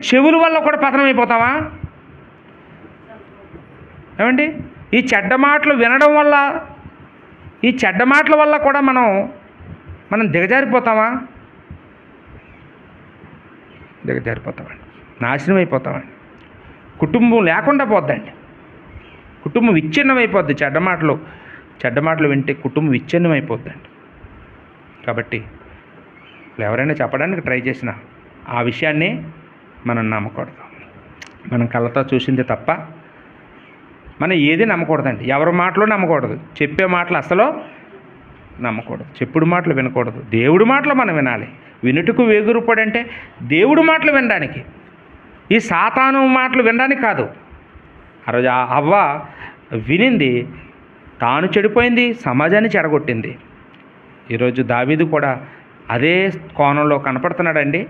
చెవుల వల్ల కూడా పతనం అయిపోతామా? ఏమండి? ఈ చెడ్డ మాటలు వినడం వల్ల, ఈ చెడ్డ మాటల వల్ల కూడా మనం దిగజారిపోతామా? దిగజారిపోతామండి, నాశనం అయిపోతామండి. కుటుంబం లేకుండా పోద్దండి, కుటుంబం విచ్ఛిన్నం అయిపోద్ది. చెడ్డ మాటలు వింటే కుటుంబం విచ్ఛిన్నం అయిపోద్దండి. కాబట్టి ఎవరైనా చెప్పడానికి ట్రై చేసినా ఆ విషయాన్ని మనం నమ్మకూడదు. మనం కళ్ళతో చూసింది తప్ప మనం ఏది నమ్మకూడదండి. ఎవరి మాటలు నమ్మకూడదు, చెప్పే మాటలు అసలు నమ్మకూడదు, చెప్పుడు మాటలు వినకూడదు. దేవుడి మాటలు మనం వినాలి. వినుటకు వేగురుపడంటే దేవుడి మాటలు వినడానికి, ఈ సాతాను మాటలు వినడానికి కాదు. ఆ రోజు అవ్వ వినింది, తాను చెడిపోయింది, సమాజాన్ని చెడగొట్టింది. ఈరోజు దావీదు కూడా అదే కోణంలో కనపడుతున్నాడండి.